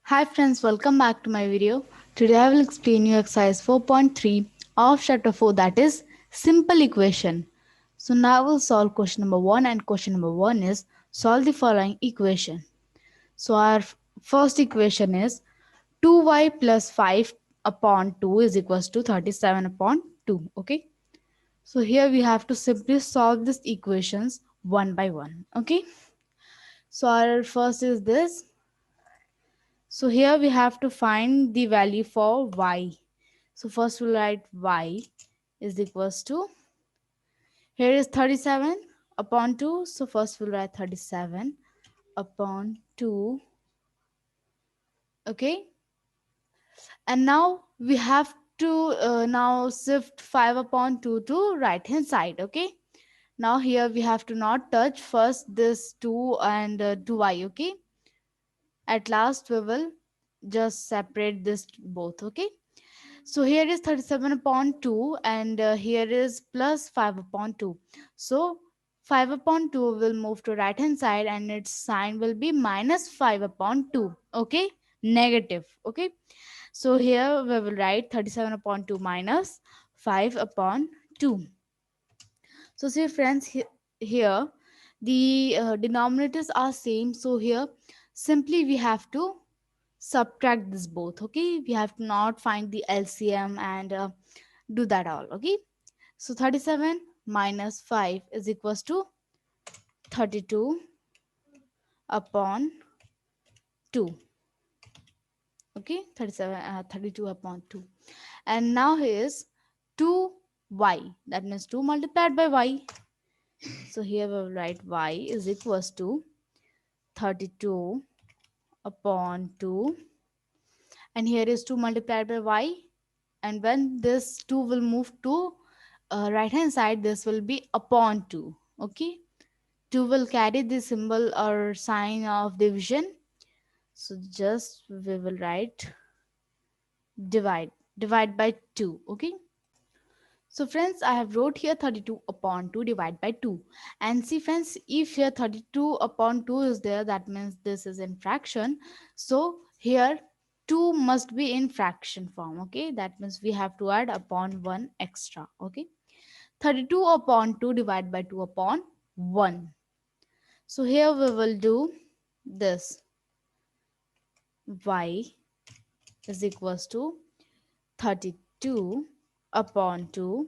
Hi friends, welcome back to my video. Today I will explain you exercise 4.3 of chapter 4, that is simple equation. So now we'll solve question number 1, and question number 1 is solve the following equation. So our first equation is 2y plus 5 upon 2 is equals to 37 upon 2. Okay. So here we have to simply solve these equations one by one. Okay. So our first is this. So here we have to find the value for y. So first we'll write y is equals to, here is 37 upon 2. So first we'll write 37 upon 2. Okay. And now we have to now shift 5 upon 2 to right hand side. Okay. Now here we have to not touch first this 2 and 2y. Okay. At last we will just separate this both. Okay. So here is 37 upon 2, and here is plus 5 upon 2. So 5 upon 2 will move to right hand side and its sign will be minus 5 upon 2. Okay. Negative. Okay. So here we will write 37 upon 2 minus 5 upon 2. So see friends, here the denominators are same. So here simply we have to subtract this both. Okay, we have to not find the LCM and do that all. Okay, so 37 minus 5 is equals to 32 upon 2. Okay, 32 upon 2. And now here is 2y, that means 2 multiplied by y. So here we will write y is equals to 32 upon 2, and here is 2 multiplied by y, and when this 2 will move to right hand side, this will be upon 2. Okay, 2 will carry the symbol or sign of division, so just we will write divide by 2. Okay, so friends, I have wrote here 32 upon 2 divide by 2. And see friends, if here 32 upon 2 is there, that means this is in fraction. So here 2 must be in fraction form. Okay, that means we have to add upon 1 extra. Okay, 32 upon 2 divided by 2 upon 1. So here we will do this, y is equals to 32 upon 2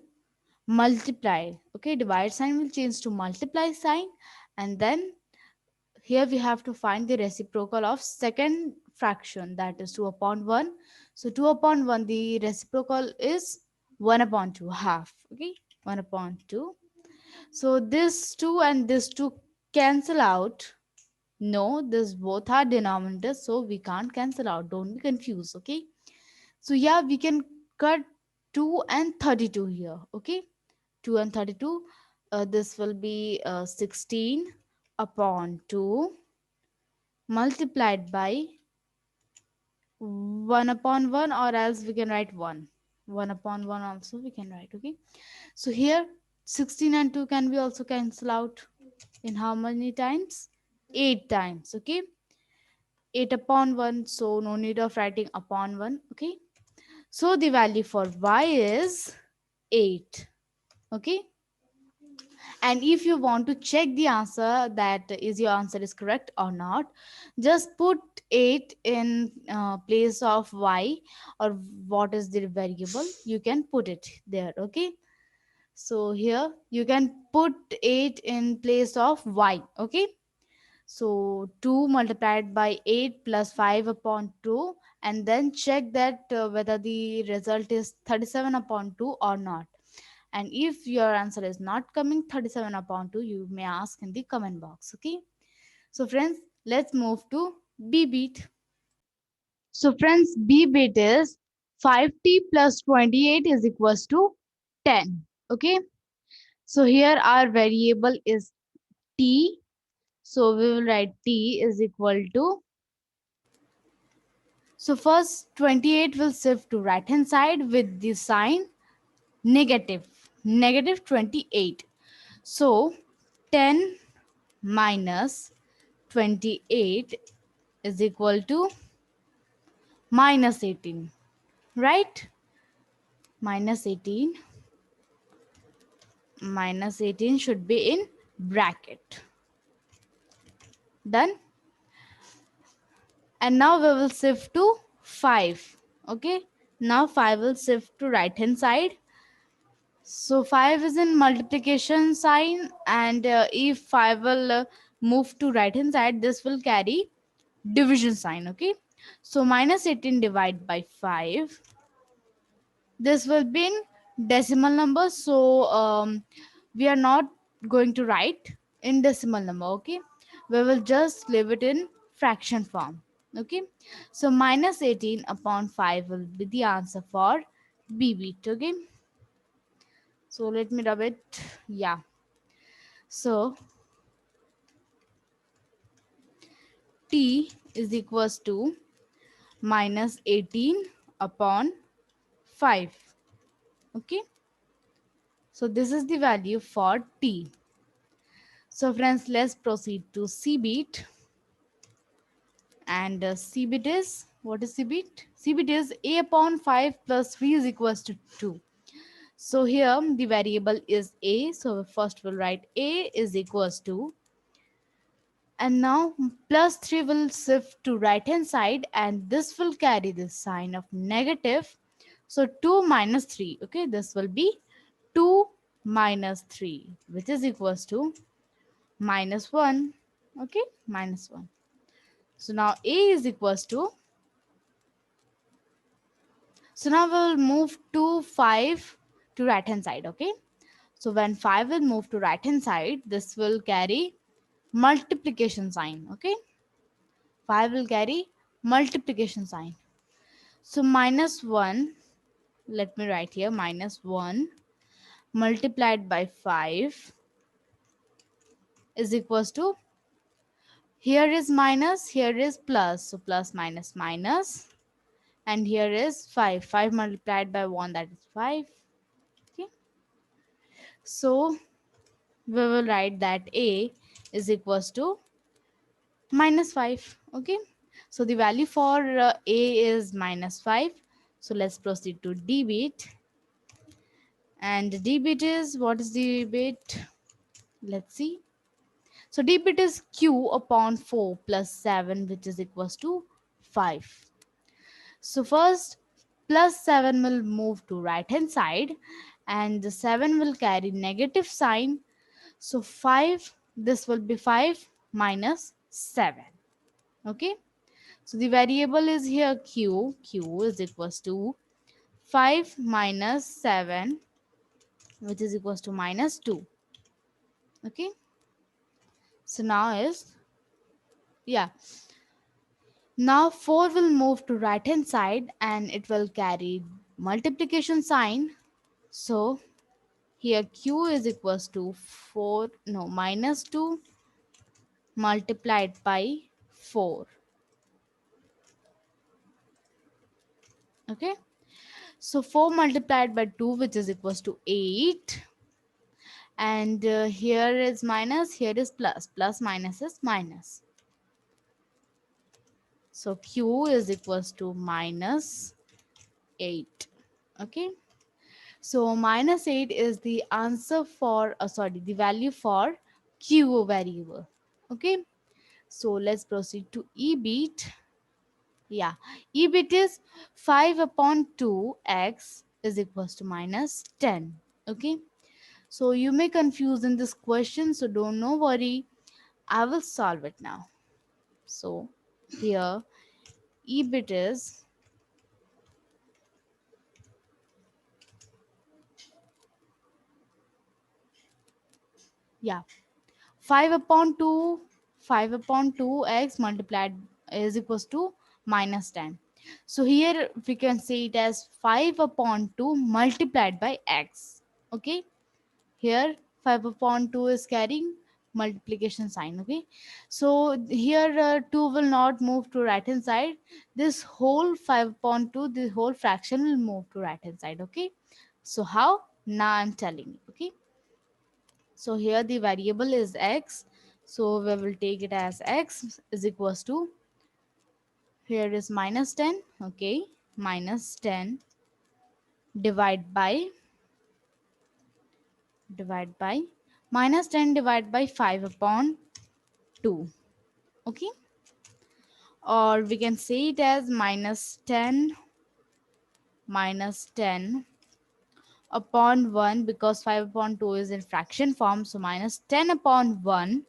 multiply. Okay, divide sign will change to multiply sign, and then here we have to find the reciprocal of second fraction, that is 2 upon 1. So 2 upon 1, the reciprocal is 1 upon 2, half. Okay, 1 upon 2. So this 2 and this 2 cancel out. No, this both are denominators, so we can't cancel out. Don't be confused. Okay, so yeah, we can cut 2 and 32 here. Okay, 2 and 32, this will be 16 upon 2 multiplied by 1 upon 1, or else we can write 1 upon 1 also we can write. Okay, so here 16 and 2 can be also cancel out in how many times? 8 times. Okay, 8 upon 1, so no need of writing upon 1. Okay, so the value for y is 8. Okay, and if you want to check the answer, that is your answer is correct or not, just put 8 in place of y, or what is the variable, you can put it there. Okay, so here you can put 8 in place of y. Okay, so 2 multiplied by 8 plus 5 upon 2, and then check that whether the result is 37 upon 2 or not. And if your answer is not coming 37 upon 2, you may ask in the comment box. Okay, so friends, let's move to b beat. So friends, b beat is 5t plus 28 is equals to 10. Okay, so here our variable is t, so we will write t is equal to, so first 28 will shift to right hand side with the sign negative, negative 28. So 10 minus 28 is equal to minus 18, right? Minus 18, minus 18 should be in bracket. Done. And now we will shift to 5. Okay, now 5 will shift to right hand side. So 5 is in multiplication sign, and if 5 will move to right hand side, this will carry division sign. Okay, so minus 18 divided by 5, this will be in decimal number. So we are not going to write in decimal number. Okay, we will just leave it in fraction form. Okay, so minus 18 upon 5 will be the answer for b bit. Okay, so let me rub it. Yeah, so t is equals to minus 18 upon 5. Okay, so this is the value for t. So friends, let's proceed to c bit. And c bit is, what is c bit? C bit is a upon 5 plus 3 is equals to 2. So here the variable is a. So first we'll write a is equals to, and now plus 3 will shift to right hand side, and this will carry the sign of negative. So 2 minus 3. Okay, this will be 2 minus 3, which is equals to minus 1. Okay, minus 1. So now a is equals to, so now we'll move to 5 to right hand side. Okay, so when 5 will move to right hand side, this will carry multiplication sign. Okay, 5 will carry multiplication sign. So minus 1, let me write here, minus 1 multiplied by 5 is equals to, here is minus, here is plus, so plus minus minus, and here is 5. 5 multiplied by 1, that is 5. Okay, so we will write that a is equals to minus 5. Okay, so the value for a is minus 5. So let's proceed to d bit. And d bit is, what is d bit? Let's see. So d bit is q upon 4 plus 7, which is equals to 5. So first plus 7 will move to right hand side, and the 7 will carry negative sign. So 5, this will be 5 minus 7. Okay, so the variable is here q. Q is equals to 5 minus 7, which is equals to minus 2. Okay, so now is, yeah, now 4 will move to right hand side, and it will carry multiplication sign. So here q is equals to 4, no, minus 2 multiplied by 4. Okay, so 4 multiplied by 2, which is equals to 8. And here is minus, here is plus. Plus minus is minus. So q is equals to minus 8. Okay, so minus 8 is the answer for, sorry, the value for q variable. Okay, so let's proceed to e bit. Yeah, e bit is 5 upon 2 x is equals to minus 10. Okay, so you may confuse in this question, so don't no worry, I will solve it now. So here e bit is, yeah, 5 upon 2, 5 upon 2x multiplied is equals to minus 10. So here we can say it as 5 upon 2 multiplied by x. Okay, here 5 upon 2 is carrying multiplication sign. Okay, so here 2 will not move to right hand side. This whole 5 upon 2, the whole fraction will move to right hand side. Okay, so how? Now I'm telling you. Okay, so here the variable is x, so we will take it as x is equals to, Here is minus 10. Okay, minus 10 divide by divide by minus 10 divide by 5 upon 2. Okay, or we can say it as minus 10 upon 1, because 5 upon 2 is in fraction form. So minus 10 upon 1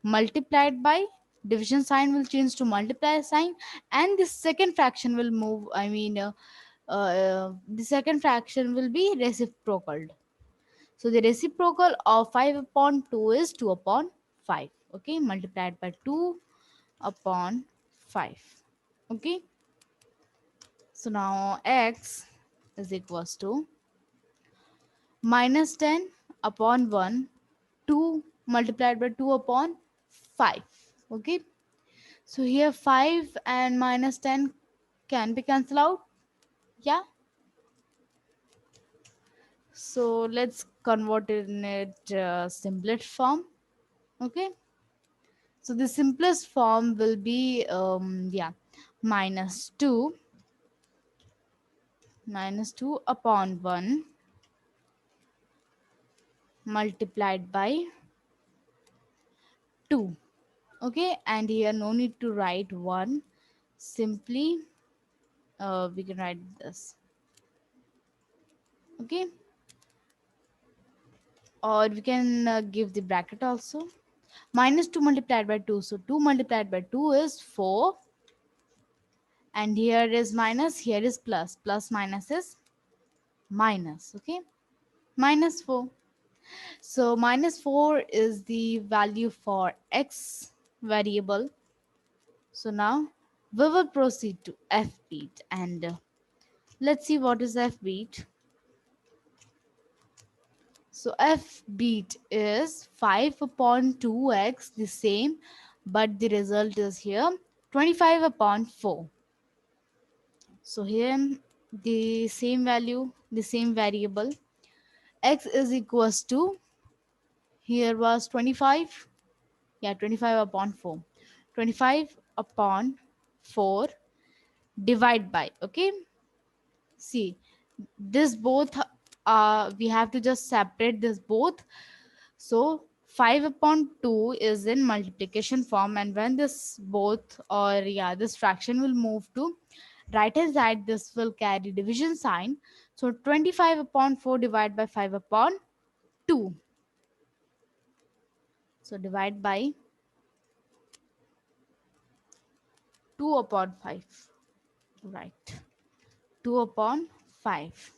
multiplied by, division sign will change to multiply sign, and the second fraction will move, the second fraction will be reciprocal. So the reciprocal of 5 upon 2 is 2 upon 5. Okay, multiplied by 2 upon 5. Okay, so now x is equals to minus 10 upon 1, 2 multiplied by 2 upon 5. Okay, so here 5 and minus 10 can be cancelled out. Yeah, so let's convert it in it simplest form. Okay, so the simplest form will be minus 2 upon 1 multiplied by 2. Okay, and here no need to write 1, simply we can write this. Okay, or we can give the bracket also. Minus 2 multiplied by 2, so 2 multiplied by 2 is 4, and here is minus, here is plus, plus minus is minus. Okay, minus 4. So minus 4 is the value for x variable. So now we will proceed to f beat, and let's see what is f beat. So f beat is 5 upon 2x, the same, but the result is here 25 upon 4. So here the same value, the same variable, x is equals to, here was 25, yeah, 25 upon 4. 25 upon 4 divide by, okay, see, this both, we have to just separate this both. So 5 upon 2 is in multiplication form, and when this both, or yeah, this fraction will move to right hand side, this will carry division sign. So 25 upon 4 divided by 5 upon 2. So divide by 2 upon 5. Right. 2 upon 5.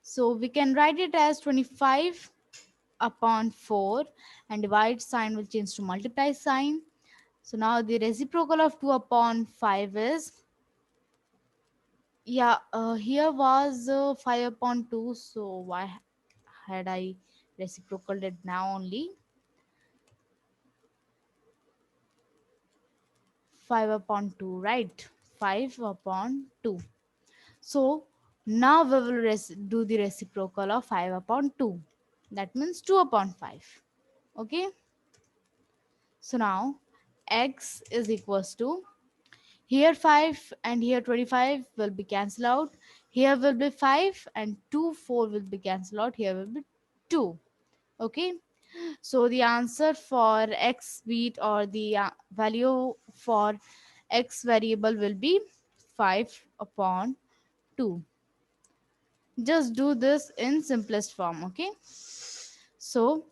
So we can write it as 25 upon 4, and divide sign will change to multiply sign. So now the reciprocal of 2 upon 5 is, yeah, here was 5 upon 2. So why had I reciprocal it now only? 5 upon 2, right? 5 upon 2. So now we will do the reciprocal of 5 upon 2. That means 2 upon 5. Okay. So now x is equals to, here 5 and here 25 will be cancelled out. Here will be 5 and 2, 4 will be cancelled out. Here will be 2. Okay. So the answer for x beat, or the value for x variable, will be 5 upon 2. Just do this in simplest form. Okay, so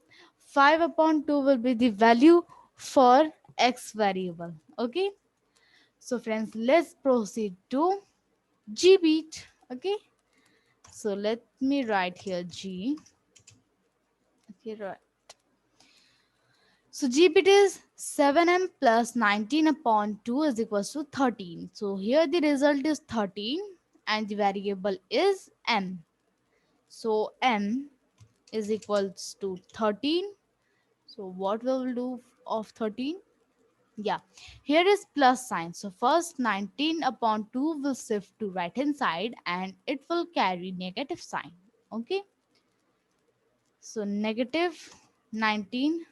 5 upon 2 will be the value for x variable. Okay, so friends, let's proceed to g beat. Okay, so let me write here g. Okay, right. So g bit is 7m plus 19 upon 2 is equals to 13. So here the result is 13, and the variable is m. So m is equals to 13. So what we will do of 13? Yeah, here is plus sign. So first 19 upon 2 will shift to right hand side, and it will carry negative sign. Okay, so negative 19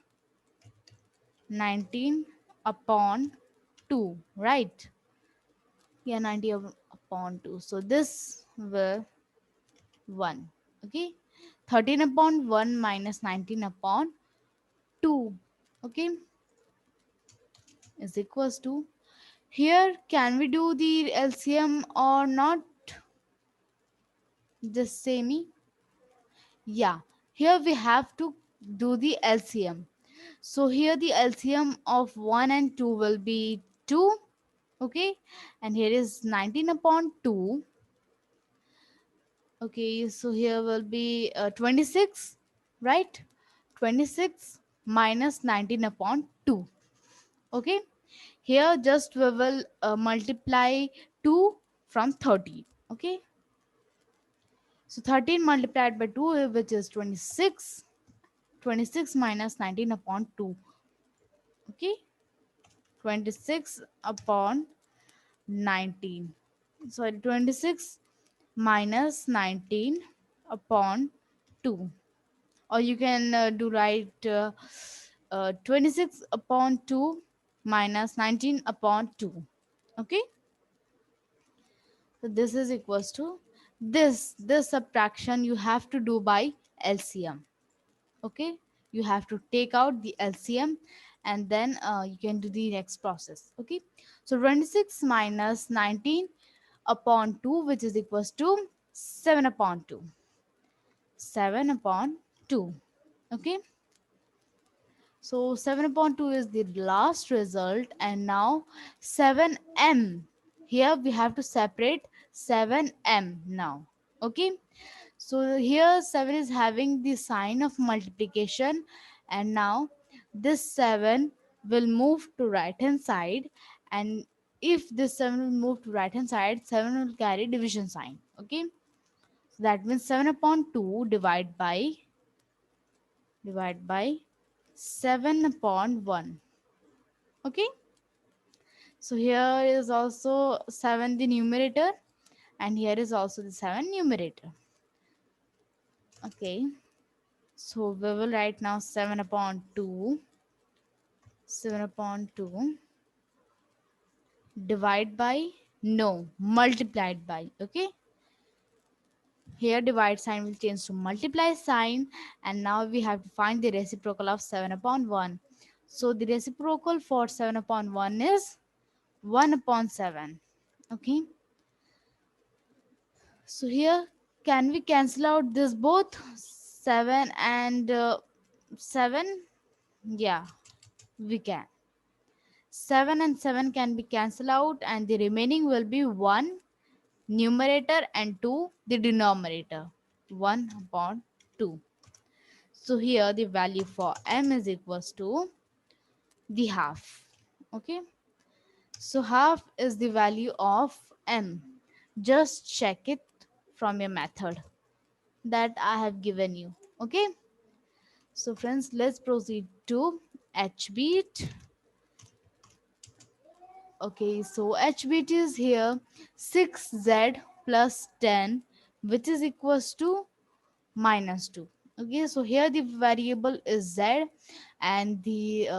upon 2, right? Yeah, 90 upon 2. So this will 1. Okay. 13 upon 1 minus 19 upon 2. Okay. Is equals to. Here, can we do the LCM or not? Just say me. Yeah. Here we have to do the LCM. So here the LCM of 1 and 2 will be 2. Okay. And here is 19 upon 2. Okay, so here will be 26, right? 26 minus 19 upon 2. Okay, here just we will multiply 2 from 13. Okay, so 13 multiplied by 2, which is 26. 26 minus 19 upon 2. Okay, 26 upon 19. Sorry, 26 minus 19 upon 2. Or you can do write 26 upon 2 minus 19 upon 2. Okay, so this is equals to this subtraction you have to do by LCM. Okay, you have to take out the LCM, and then you can do the next process. Okay, so 26 minus 19 upon 2, which is equals to 7 upon 2. 7 upon 2. Okay, so 7 upon 2 is the last result, and now 7m. Here we have to separate 7m now. Okay, so here 7 is having the sign of multiplication, and now this 7 will move to right hand side, and if this 7 will move to right hand side, 7 will carry division sign. Okay, so that means 7 upon 2 divide by 7 upon 1. Okay, so here is also 7 the numerator, and here is also the 7 numerator. Okay, so we will write now 7 upon 2. 7 upon 2 divide by, no, multiplied by. Okay, here divide sign will change to multiply sign, and now we have to find the reciprocal of 7 upon 1. So the reciprocal for 7 upon 1 is 1 upon 7. Okay, so here, can we cancel out this both 7 and 7? Yeah, we can. 7 and 7 can be cancelled out, and the remaining will be 1 numerator and 2 the denominator. 1 upon 2. So here the value for m is equals to the half. Okay, so half is the value of m. Just check it from your method that I have given you. Okay, so friends, let's proceed to h beat. Okay, so h beat is here 6z plus 10, which is equals to minus 2. Okay, so here the variable is z, and the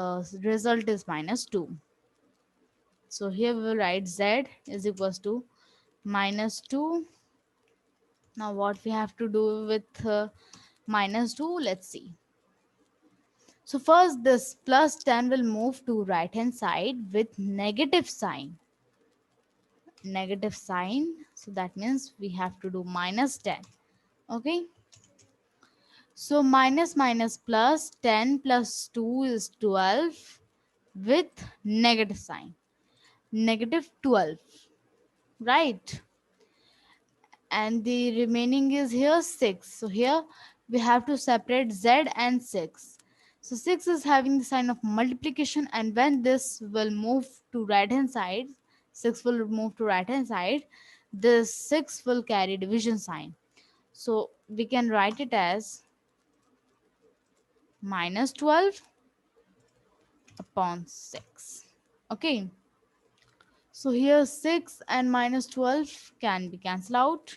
result is minus 2. So here we will write z is equals to minus 2. Now what we have to do with minus 2, let's see. So first this plus 10 will move to right hand side with negative sign. Negative sign. So that means we have to do minus 10. Okay. So minus minus plus 10 plus 2 is 12 with negative sign. Negative 12. Right. And the remaining is here 6. So here we have to separate z and 6. So 6 is having the sign of multiplication, and when this will move to right hand side, 6 will move to right hand side, this 6 will carry division sign. So we can write it as minus 12 upon 6. Okay, so here 6 and minus 12 can be cancelled out.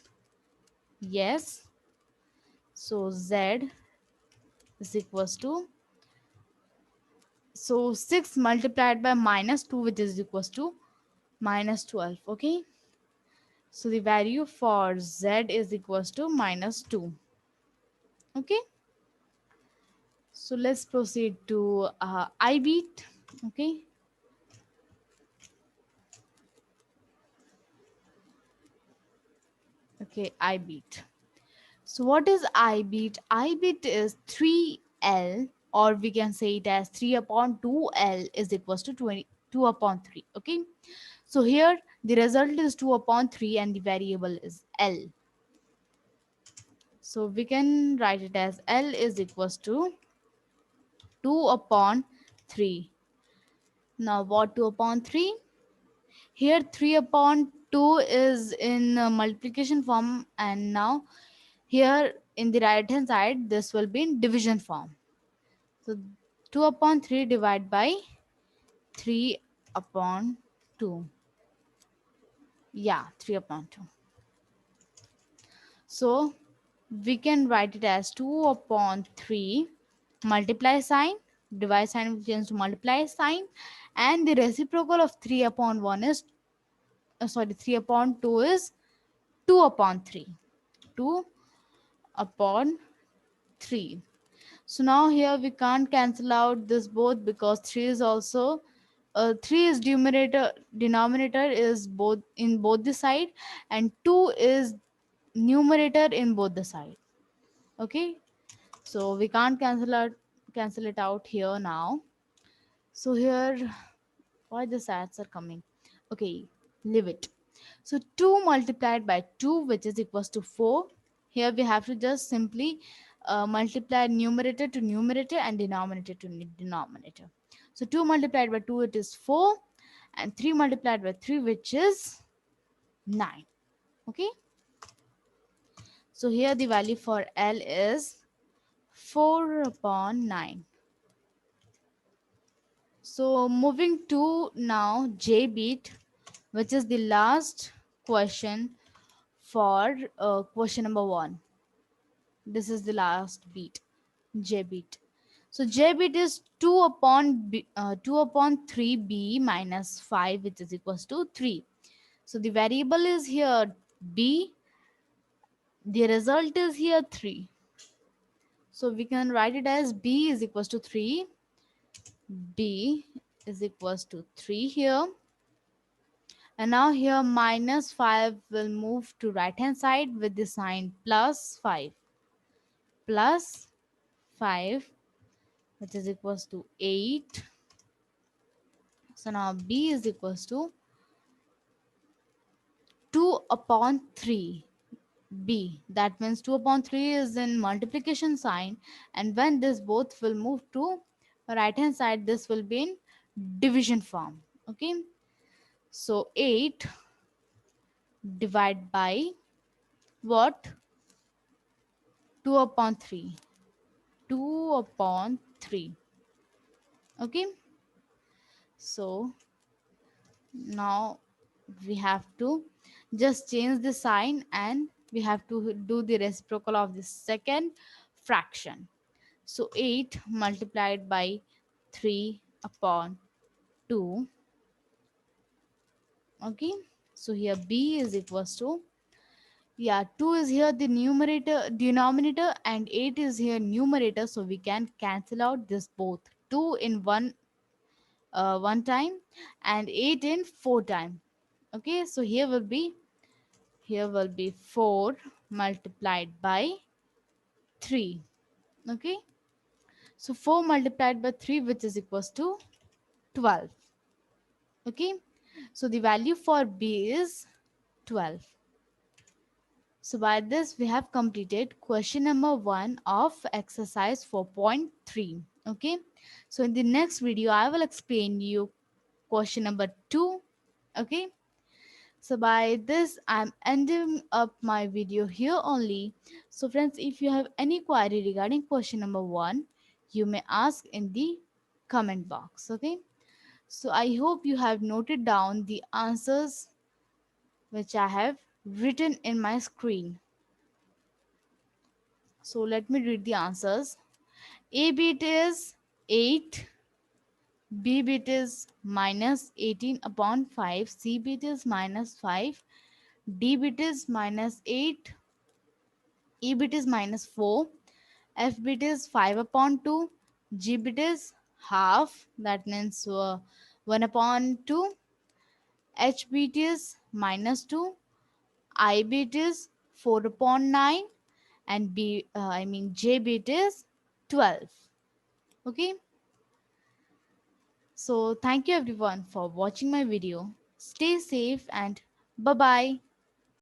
Yes, so z is equals to So 6 multiplied by minus 2, which is equals to minus 12. Okay. So the value for z is equals to minus 2. Okay. So let's proceed to I beat. Okay. Okay, I beat. So what is I beat? I beat is 3L, or we can say it as 3 upon 2L is equals to 22 upon 3. Okay. So here the result is 2 upon 3 and the variable is L. So we can write it as L is equals to 2 upon 3. Now what 2 upon 3? Here 3 upon 2 is in multiplication form, and now here in the right hand side this will be in division form. So 2 upon 3 divided by 3 upon 2. Yeah, 3 upon 2. So we can write it as 2 upon 3 multiply sign, divide sign will change to multiply sign, and the reciprocal of 3 upon 1 is, 3 upon 2 is 2 upon 3. 2 upon 3. So now here we can't cancel out this both because 3 is also 3 is denominator is both in both the side, and 2 is numerator in both the side. Okay, so we can't cancel it out here now. So here, why the sats are coming? Okay, leave it. So 2 multiplied by 2, which is equals to 4. Here we have to just simply multiply numerator to numerator and denominator to denominator. So 2 multiplied by 2, it is 4, and 3 multiplied by 3, which is 9. Okay. So here the value for L is 4 upon 9. So moving to now J beat, which is the last question for question number 1. This is the last beat, J beat. So J beat is 2 upon 2 upon 3b minus 5, which is equals to 3. So the variable is here b, the result is here 3. So we can write it as b is equals to 3. B is equals to 3 here. And now here minus 5 will move to right hand side with the sign plus 5. Plus 5, which is equals to 8. So now b is equals to 2 upon 3 b. That means 2 upon 3 is in multiplication sign, and when this both will move to right hand side, this will be in division form. Okay. So 8 divided by what? 2 upon 3. 2 upon 3. Okay. So now we have to just change the sign, and we have to do the reciprocal of the second fraction. So 8 multiplied by 3 upon 2. Okay. So here b is equals to, yeah, 2 is here the numerator denominator, and 8 is here numerator, so we can cancel out this both. 2 in one time and 8 in 4 time. Okay, so here will be 4 multiplied by 3. Okay, so 4 multiplied by 3, which is equals to 12. Okay, so the value for b is 12. So by this we have completed question number 1 of exercise 4.3. Okay, so in the next video I will explain you question number 2. Okay, so by this I'm ending up my video here only. So friends, if you have any query regarding question number 1, you may ask in the comment box. Okay, so I hope you have noted down the answers which I have written in my screen. So let me read the answers. A bit is 8, B bit is minus 18 upon 5, C bit is minus 5, D bit is minus 8, E bit is minus 4, F bit is 5 upon 2, G bit is half, that means 1 upon 2, H bit is minus 2, I bit is 4 upon 9, and J bit is 12. Okay, so thank you everyone for watching my video. Stay safe and bye bye.